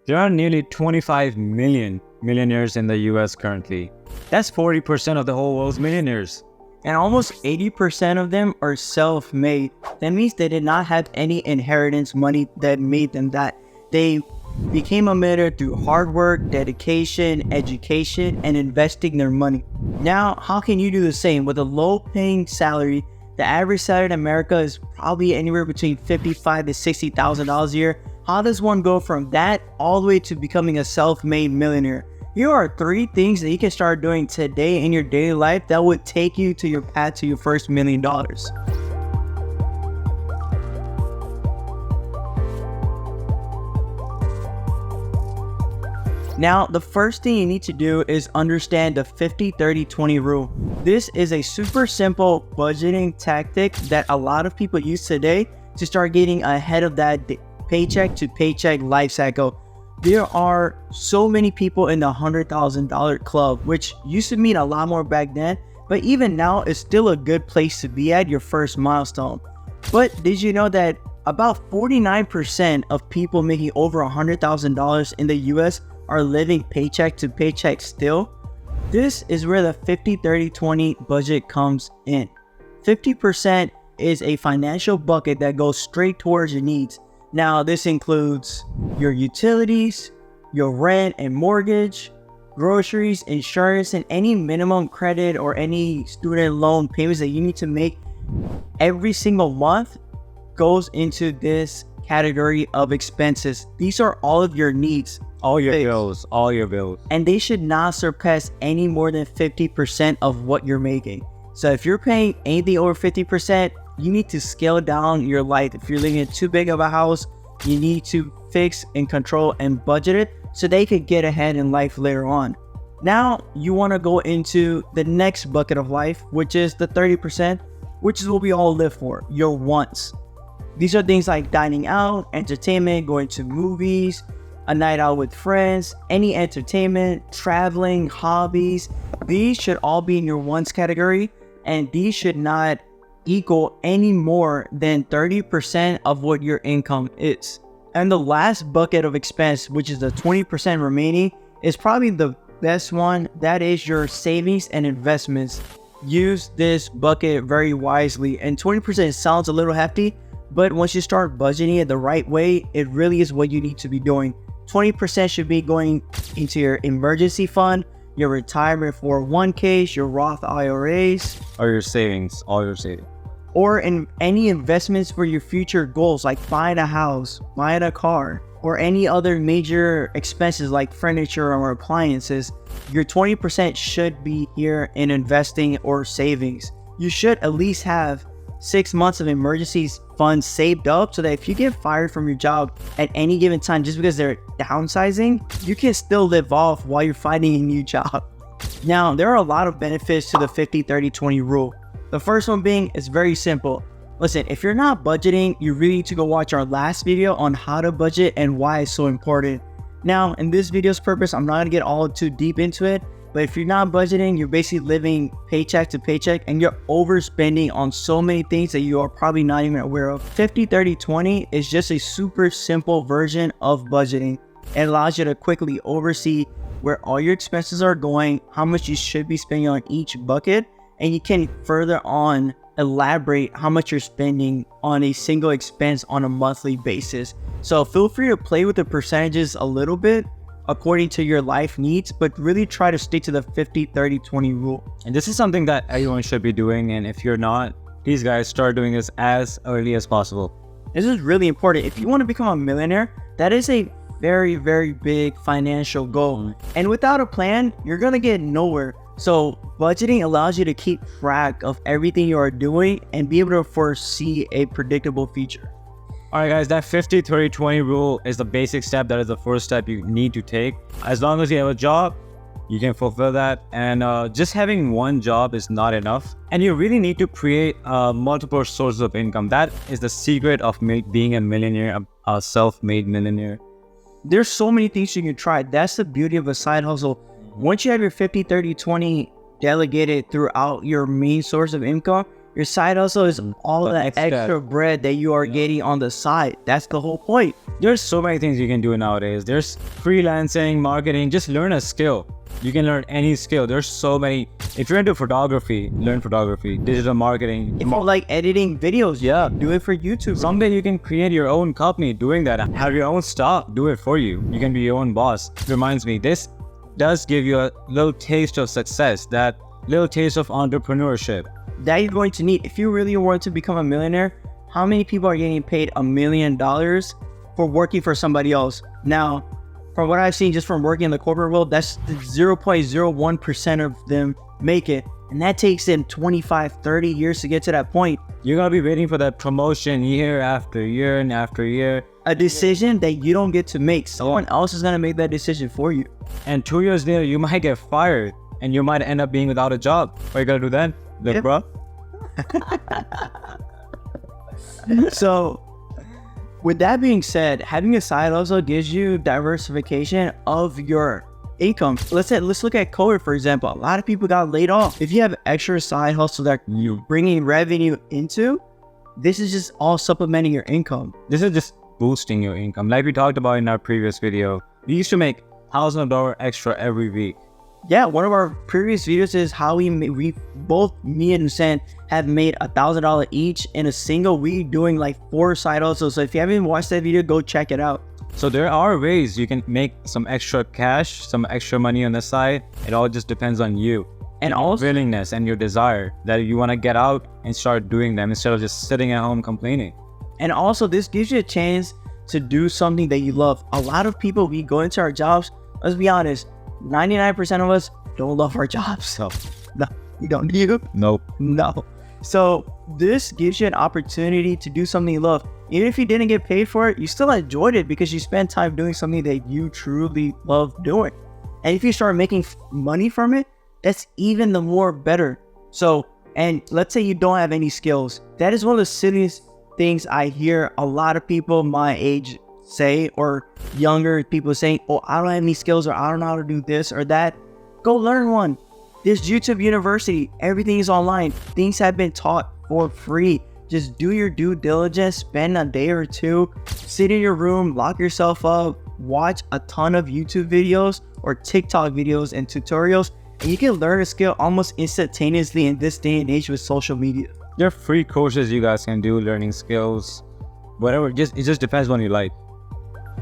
There are nearly 25 million millionaires in the US currently. That's 40% of the whole world's millionaires. And almost 80% of them are self-made. That means they did not have any inheritance money that made them that. They became a millionaire through hard work, dedication, education, and investing their money. Now, how can you do the same? With a low-paying salary, the average salary in America is probably anywhere between $55,000 to $60,000 a year. How does one go from that all the way to becoming a self-made millionaire? Here are 3 things that you can start doing today in your daily life that would take you to your path to your first $1 million. Now, the first thing you need to do is understand the 50-30-20 rule. This is a super simple budgeting tactic that a lot of people use today to start getting ahead of that paycheck to paycheck life cycle. There are so many people in the $100,000 club, which used to mean a lot more back then, but even now it's still a good place to be at your first milestone. But did you know that about 49% of people making over $100,000 in the US are living paycheck to paycheck still? This is where the 50-30-20 budget comes in. 50% is a financial bucket that goes straight towards your needs. Now, this includes your utilities, your rent and mortgage, groceries, insurance, and any minimum credit or any student loan payments that you need to make every single month goes into this category of expenses. These are all of your needs. All your bills. And they should not surpass any more than 50% of what you're making. So if you're paying anything over 50%, you need to scale down your life. If you're living in too big of a house, you need to fix and control and budget it so they could get ahead in life later on. Now you want to go into the next bucket of life, which is the 30%, which is what we all live for, your wants. These are things like dining out, entertainment, going to movies, a night out with friends, any entertainment, traveling, hobbies. These should all be in your wants category, and these should not equal any more than 30% of what your income is. And the last bucket of expense, which is the 20% remaining, is probably the best one. That is your savings and investments. Use this bucket very wisely. And 20% sounds a little hefty, but once you start budgeting it the right way, it really is what you need to be doing. 20% should be going into your emergency fund, your retirement 401ks, your Roth IRAs, Or your savings, all your savings. or in any investments for your future goals like buying a house, buying a car, or any other major expenses like furniture or appliances. Your 20% should be here in investing or savings. You should at least have 6 months of emergency funds saved up so that if you get fired from your job at any given time just because they're downsizing, you can still live off while you're finding a new job. Now, there are a lot of benefits to the 50-30-20 rule. The first one being is very simple. Listen, if you're not budgeting, you really need to go watch our last video on how to budget and why it's so important. Now, in this video's purpose, I'm not gonna get all too deep into it, but if you're not budgeting, you're basically living paycheck to paycheck and you're overspending on so many things that you are probably not even aware of. 50-30-20 is just a super simple version of budgeting. It allows you to quickly oversee where all your expenses are going, how much you should be spending on each bucket, and you can further on elaborate how much you're spending on a single expense on a monthly basis. So feel free to play with the percentages a little bit according to your life needs, but really try to stick to the 50-30-20 rule. And this is something that everyone should be doing. And if you're not, these guys start doing this as early as possible. This is really important. If you want to become a millionaire, that is a very, very big financial goal. And without a plan, you're going to get nowhere. So budgeting allows you to keep track of everything you are doing and be able to foresee a predictable future. All right, guys, that 50-30-20 rule is the basic step. That is the first step you need to take. As long as you have a job, you can fulfill that. And just having one job is not enough. And you really need to create multiple sources of income. That is the secret of being a millionaire, a self-made millionaire. There's so many things you can try. That's the beauty of a side hustle. Once you have your 50-30-20 delegated throughout your main source of income, Your side hustle is all that extra. extra bread that you are getting on the side. That's the whole point. There's so many things you can do nowadays. There's freelancing, marketing. Just learn a skill. You can learn any skill. There's so many. If you're into photography, learn photography, digital marketing. If you like editing videos, Yeah. do it for YouTube. Someday you can create your own company doing that. Have your own stock. Do it for you. You can be your own boss. Reminds me, this does give you a little taste of success, that little taste of entrepreneurship. That you're going to need. If you really want to become a millionaire, how many people are getting paid $1 million for working for somebody else? Now, from what I've seen just from working in the corporate world, that's 0.01% of them make it. And that takes them 25, 30 years to get to that point. You're gonna be waiting for that promotion year after year and after year. A decision that you don't get to make. Someone else is gonna make that decision for you. And 2 years later, you might get fired and you might end up being without a job. What are you gonna do then? Look, Yeah. bro. So, with that being said, having a side hustle gives you diversification of your income. Let's look at COVID, for example. A lot of people got laid off. If you have extra side hustle that you're bringing revenue into, this is just all supplementing your income. This is just boosting your income. Like we talked about in our previous video, we used to make $1,000 extra every week. Yeah, one of our previous videos is how we both, me and Hussein, have made $1,000 each in a single week doing like 4 side hustles. So if you haven't watched that video, go check it out. So there are ways you can make some extra cash, some extra money on the side. It all just depends on you. And also, Willingness and your desire that you want to get out and start doing them instead of just sitting at home complaining. this gives you a chance to do something that you love. A lot of people, we go into our jobs, let's be honest, 99% of us don't love our jobs. So, no, you don't. You? Nope. No. So this gives you an opportunity to do something you love. Even if you didn't get paid for it, you still enjoyed it because you spent time doing something that you truly love doing. And if you start making money from it, that's even the more better. So, and let's say you don't have any skills. That is one of the silliest things I hear a lot of people my age say, or younger people saying, oh, I don't have any skills, or I don't know how to do this or that. Go learn one. There's YouTube University. Everything is online. Things have been taught for free. Just do your due diligence, spend a day or two, sit in your room, lock yourself up, watch a ton of YouTube videos or TikTok videos and tutorials, and you can learn a skill almost instantaneously in this day and age with social media. There are free courses you guys can do, learning skills, whatever. It just depends on what you like,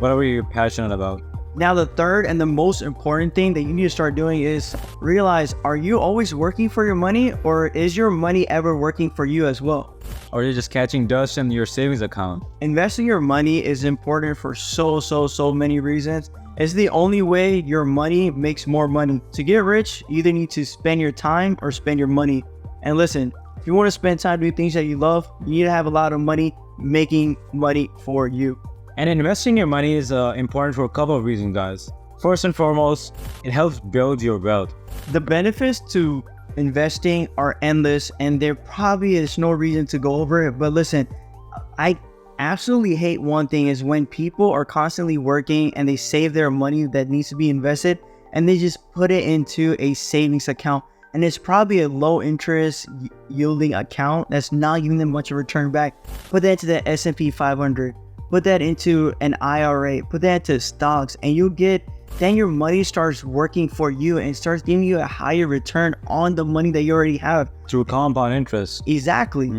whatever you're passionate about. Now, the third and the most important thing that you need to start doing is realize, are you always working for your money, or is your money ever working for you as well? Or you're just catching dust in your savings account. Investing your money is important for so many reasons. It's the only way your money makes more money. To get rich, you either need to spend your time or spend your money. And listen, if you want to spend time doing things that you love, you need to have a lot of money making money for you. And investing your money is important for a couple of reasons, guys. First and foremost, it helps build your wealth. The benefits to investing are endless, and there probably is no reason to go over it. But listen, I absolutely hate one thing is when people are constantly working and they save their money that needs to be invested and they just put it into a savings account. And it's probably a low interest yielding account that's not giving them much of a return back. Put that to the S&P 500. Put that into an IRA, put that to stocks, and then your money starts working for you and starts giving you a higher return on the money that you already have. Through compound interest. Exactly.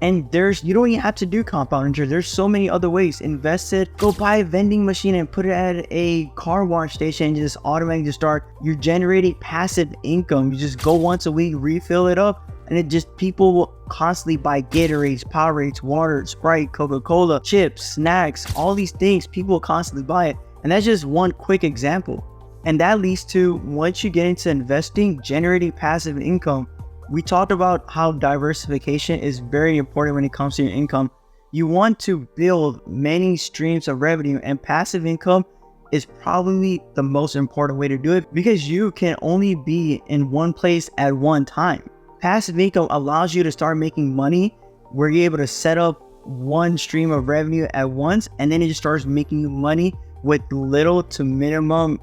And you don't even have to do compound interest. There's so many other ways. Invest it, go buy a vending machine and put it at a car wash station and just automatically start. You're generating passive income. You just go once a week, refill it up, and people will constantly buy Gatorades, Powerades, water, Sprite, Coca-Cola, chips, snacks, all these things. People will constantly buy it. And that's just one quick example. And that leads to, once you get into investing, generating passive income. We talked about how diversification is very important when it comes to your income. You want to build many streams of revenue, and passive income is probably the most important way to do it because you can only be in one place at one time. Passive income allows you to start making money where you're able to set up one stream of revenue at once, and then it just starts making you money with little to minimum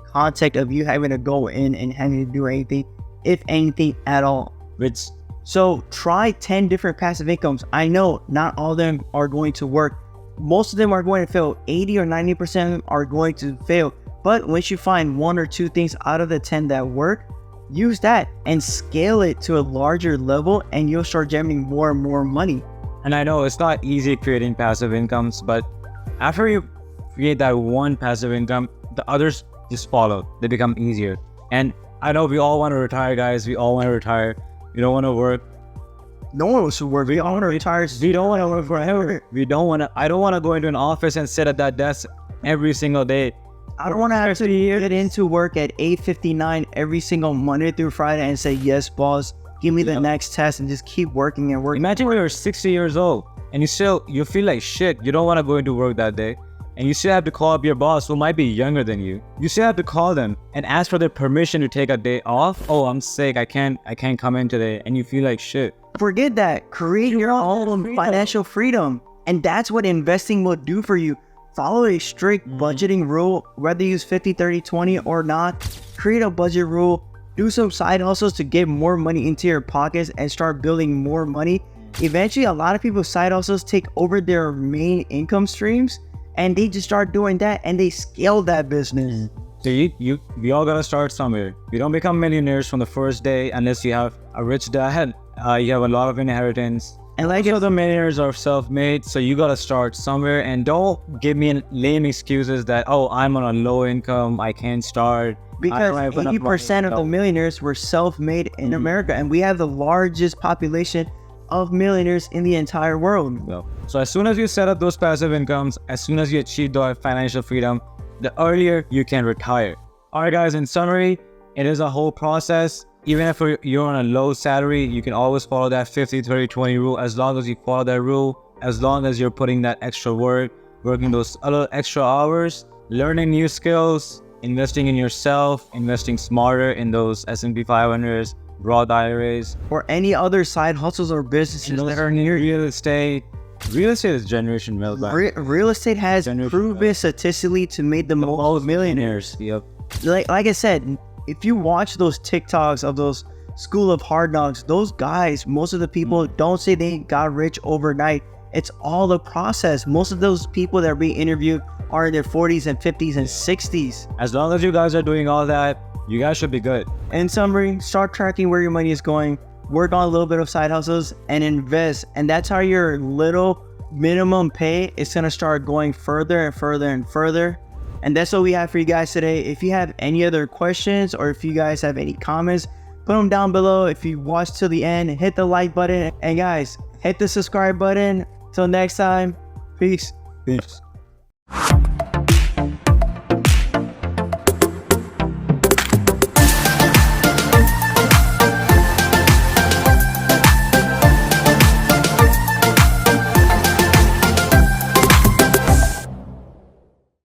contact of you having to go in and having to do anything, if anything at all. Which So try 10 different passive incomes. I know not all of them are going to work. Most of them are going to fail. 80 or 90% of them are going to fail. But once you find 1 or 2 things out of the 10 that work, use that and scale it to a larger level, and you'll start generating more and more money. And I know it's not easy creating passive incomes, but after you create that one passive income, the others just follow. They become easier. And I know we all want to retire, guys. We all want to retire. We don't want to work. No one wants to work. We all want to retire. We don't want to work forever. I don't want to go into an office and sit at that desk every single day. I don't want to have to get into work at 8:59 every single Monday through Friday and say, yes, boss, give me the next test, and just keep working and working. Imagine when you're 60 years old and you feel like shit. You don't want to go into work that day. And you still have to call up your boss who might be younger than you. You still have to call them and ask for their permission to take a day off. Oh, I'm sick. I can't come in today. And you feel like shit. Forget that. Create your own financial freedom. And that's what investing will do for you. Follow a strict budgeting rule, whether you use 50, 30, 20 or not. Create a budget rule. Do some side hustles to get more money into your pockets and start building more money. Eventually, a lot of people's side hustles take over their main income streams. And they just start doing that, and they scale that business. So we all gotta start somewhere. We don't become millionaires from the first day unless you have a rich dad. You have a lot of inheritance. And like the millionaires are self-made, so you gotta start somewhere. And don't give me lame excuses that, oh, I'm on a low income, I can't start. Because 80% of the millionaires were self-made in America, and we have the largest population of millionaires in the entire world. So as soon as you set up those passive incomes, as soon as you achieve the financial freedom, the earlier you can retire. All right, guys, in summary, it is a whole process. Even if you're on a low salary, you can always follow that 50, 30, 20 rule. As long as you follow that rule, as long as you're putting that extra work, working those little extra hours, learning new skills, investing in yourself, investing smarter in those S&P 500s, Roth IRAs, or any other side hustles or businesses that are near you. Real estate. Real estate is generation wealth. Real estate has proven statistically to make the most millionaires. Yep. Like I said, if you watch those TikToks of those School of Hard Knocks, those guys, most of the people don't say they got rich overnight. It's all the process. Most of those people that are being interviewed are in their 40s and 50s and 60s. As long as you guys are doing all that, you guys should be good. In summary, start tracking where your money is going, work on a little bit of side hustles, and invest. And that's how your little minimum pay is going to start going further and further and further. And that's what we have for you guys today. If you have any other questions, or if you guys have any comments, put them down below. If you watched till the end, hit the like button. And guys, hit the subscribe button. Till next time, peace. Peace.